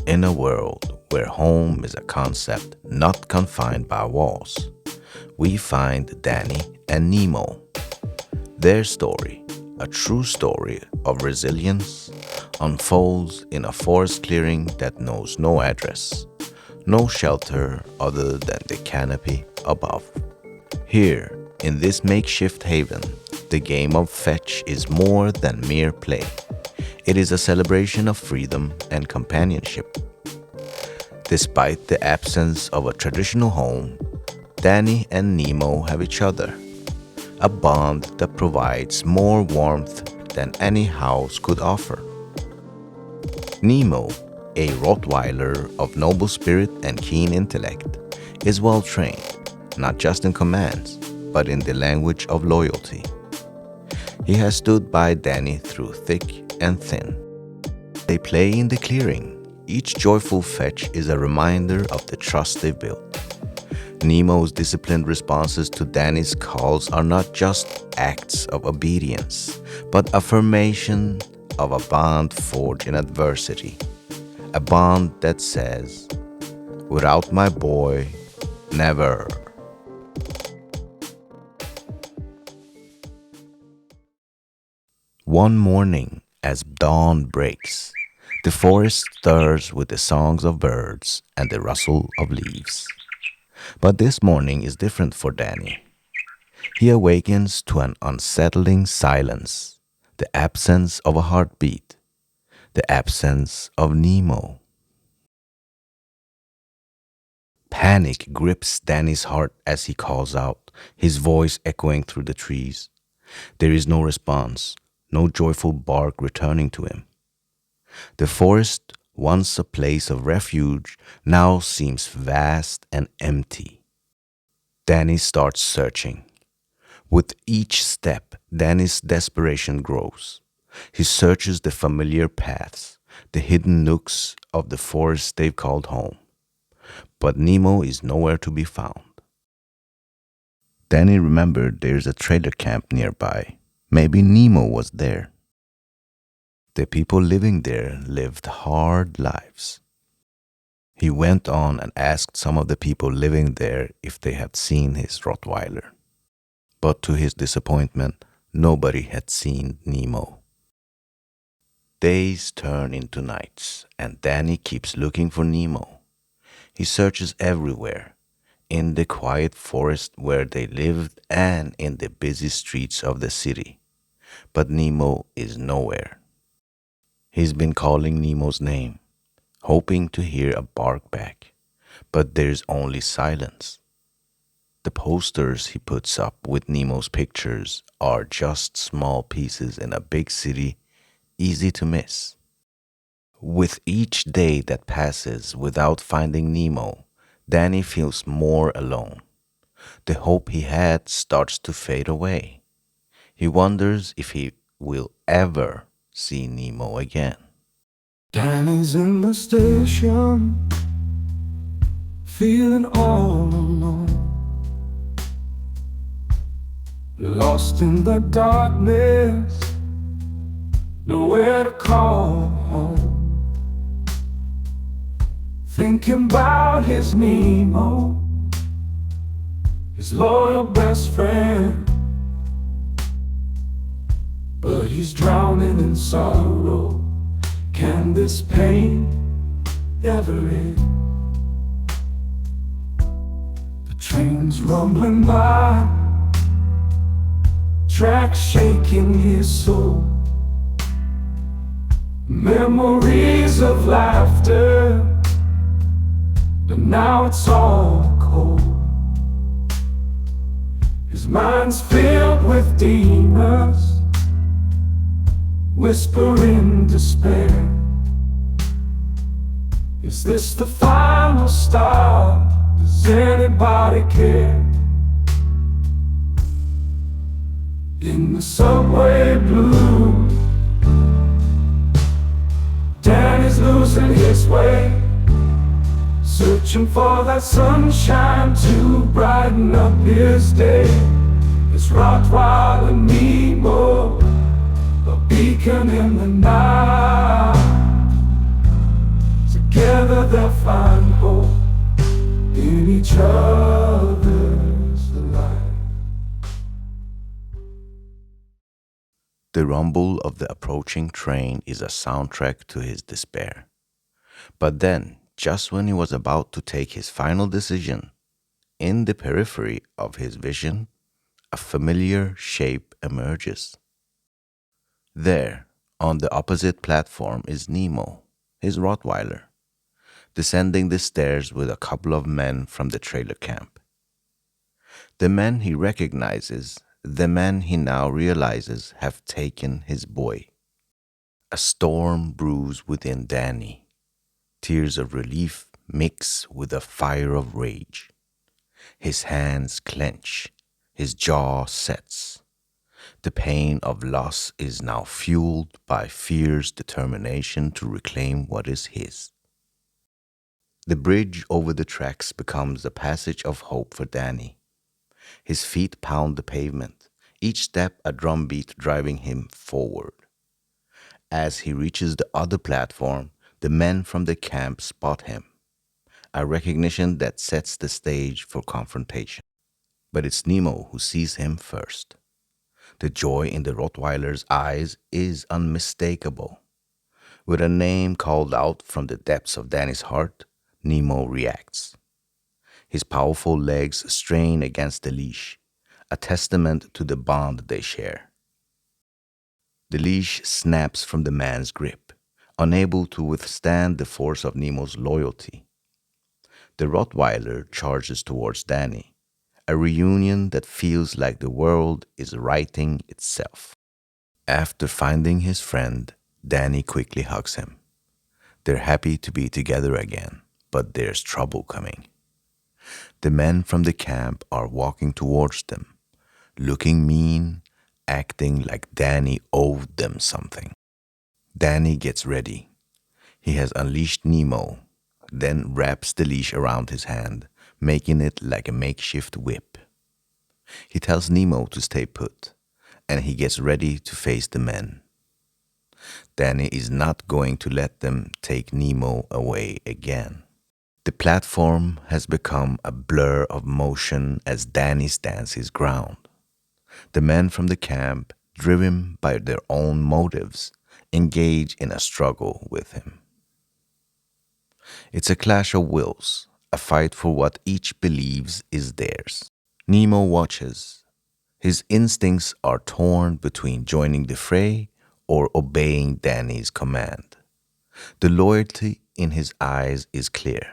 In a world where home is a concept not confined by walls, we find Danny and Nemo. Their story, a true story of resilience, unfolds in a forest clearing that knows no address, no shelter other than the canopy above. Here, in this makeshift haven, the game of fetch is more than mere play. It is a celebration of freedom and companionship. Despite the absence of a traditional home, Danny and Nemo have each other, a bond that provides more warmth than any house could offer. Nemo, a Rottweiler of noble spirit and keen intellect, is well trained, not just in commands, but in the language of loyalty. He has stood by Danny through thick and thin. They play in the clearing. Each joyful fetch is a reminder of the trust they've built. Nemo's disciplined responses to Danny's calls are not just acts of obedience, but affirmation of a bond forged in adversity. A bond that says, "Without my boy, never." One morning, as dawn breaks, the forest stirs with the songs of birds and the rustle of leaves. But this morning is different for Danny. He awakens to an unsettling silence, the absence of a heartbeat, the absence of Nemo. Panic grips Danny's heart as he calls out, his voice echoing through the trees. There is no response, no joyful bark returning to him. The forest, once a place of refuge, now seems vast and empty. Danny starts searching. With each step, Danny's desperation grows. He searches the familiar paths, the hidden nooks of the forest they've called home. But Nemo is nowhere to be found. Danny remembered there's a trader camp nearby. Maybe Nemo was there. The people living there lived hard lives. He went on and asked some of the people living there if they had seen his Rottweiler. But to his disappointment, nobody had seen Nemo. Days turn into nights, and Danny keeps looking for Nemo. He searches everywhere, in the quiet forest where they lived and in the busy streets of the city. But Nemo is nowhere. He's been calling Nemo's name, hoping to hear a bark back, but there's only silence. The posters he puts up with Nemo's pictures are just small pieces in a big city, easy to miss. With each day that passes without finding Nemo, Danny feels more alone. The hope he had starts to fade away. He wonders if he will ever see Nemo again. Danny's in the station, feeling all alone, lost in the darkness, nowhere to call home. Thinking about his Nemo, his loyal best friend, but he's drowning in sorrow. Can this pain ever end? The train's rumbling by, tracks shaking his soul. Memories of laughter, but now it's all cold. His mind's filled with demons, whispering despair. Is this the final stop? Does anybody care? In the subway blues, Danny's losing his way, searching for that sunshine to brighten up his day. It's Rottweiler Nemo, a beacon in the night. So Together they'll find hope in each other's life. The rumble of the approaching train is a soundtrack to his despair. But then, just when he was about to take his final decision, in the periphery of his vision, a familiar shape emerges. There, on the opposite platform, is Nemo, his Rottweiler, descending the stairs with a couple of men from the trailer camp. The men he recognizes, the men he now realizes have taken his boy. A storm brews within Danny. Tears of relief mix with a fire of rage. His hands clench, his jaw sets. The pain of loss is now fueled by fear's determination to reclaim what is his. The bridge over the tracks becomes a passage of hope for Danny. His feet pound the pavement, each step a drumbeat driving him forward. As he reaches the other platform, the men from the camp spot him, a recognition that sets the stage for confrontation. But it's Nemo who sees him first. The joy in the Rottweiler's eyes is unmistakable. With a name called out from the depths of Danny's heart, Nemo reacts. His powerful legs strain against the leash, a testament to the bond they share. The leash snaps from the man's grip, unable to withstand the force of Nemo's loyalty. The Rottweiler charges towards Danny, a reunion that feels like the world is righting itself. After finding his friend, Danny quickly hugs him. They're happy to be together again, but there's trouble coming. The men from the camp are walking towards them, looking mean, acting like Danny owed them something. Danny gets ready. He has unleashed Nemo, then wraps the leash around his hand, making it like a makeshift whip. He tells Nemo to stay put, and he gets ready to face the men. Danny is not going to let them take Nemo away again. The platform has become a blur of motion as Danny stands his ground. The men from the camp, driven by their own motives, engage in a struggle with him. It's a clash of wills, a fight for what each believes is theirs. Nemo watches. His instincts are torn between joining the fray or obeying Danny's command. The loyalty in his eyes is clear.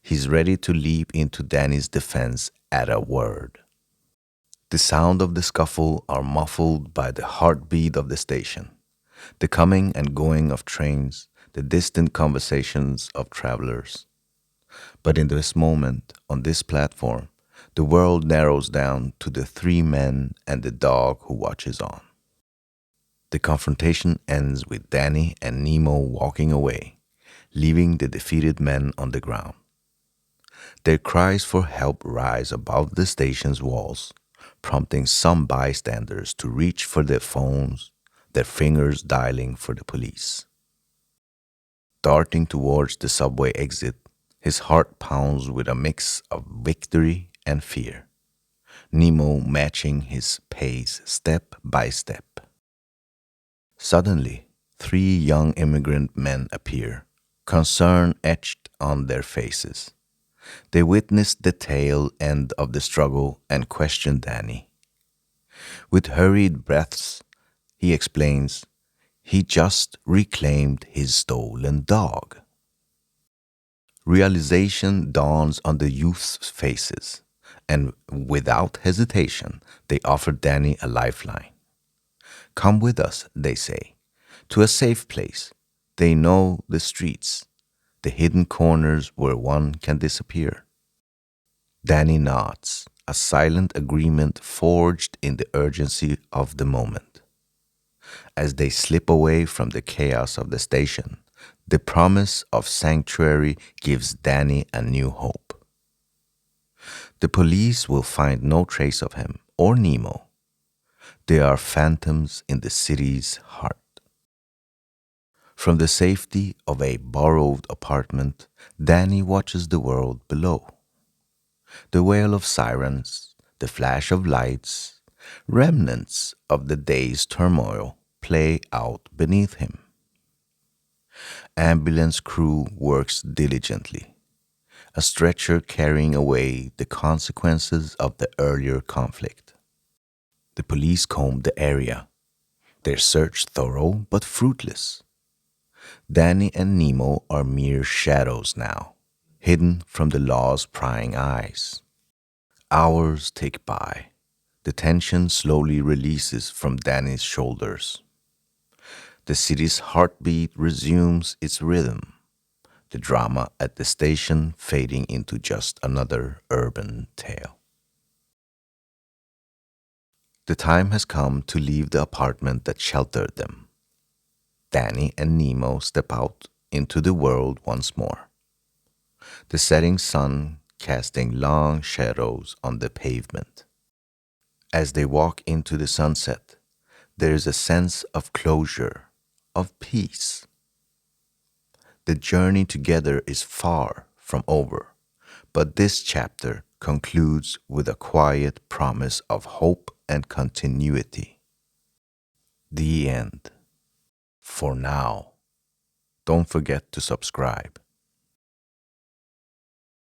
He's ready to leap into Danny's defense at a word. The sound of the scuffle are muffled by the heartbeat of the station, the coming and going of trains, the distant conversations of travelers. But in this moment, on this platform, the world narrows down to the three men and the dog who watches on. The confrontation ends with Danny and Nemo walking away, leaving the defeated men on the ground. Their cries for help rise above the station's walls, prompting some bystanders to reach for their phones, their fingers dialing for the police. Darting towards the subway exit, his heart pounds with a mix of victory and fear, Nemo matching his pace step by step. Suddenly, three young immigrant men appear, concern etched on their faces. They witness the tail end of the struggle and question Danny. With hurried breaths, he explains, he just reclaimed his stolen dog. Realization dawns on the youth's faces, and without hesitation, they offer Danny a lifeline. Come with us, they say, to a safe place. They know the streets, the hidden corners where one can disappear. Danny nods, a silent agreement forged in the urgency of the moment. As they slip away from the chaos of the station, the promise of sanctuary gives Danny a new hope. The police will find no trace of him or Nemo. They are phantoms in the city's heart. From the safety of a borrowed apartment, Danny watches the world below. The wail of sirens, the flash of lights, remnants of the day's turmoil play out beneath him. Ambulance crew works diligently, a stretcher carrying away the consequences of the earlier conflict. The police comb the area, their search thorough but fruitless. Danny and Nemo are mere shadows now, hidden from the law's prying eyes. Hours tick by. The tension slowly releases from Danny's shoulders. The city's heartbeat resumes its rhythm, the drama at the station fading into just another urban tale. The time has come to leave the apartment that sheltered them. Danny and Nemo step out into the world once more, the setting sun casting long shadows on the pavement. As they walk into the sunset, there is a sense of closure, of peace. The journey together is far from over, but this chapter concludes with a quiet promise of hope and continuity. The end. For now, don't forget to subscribe.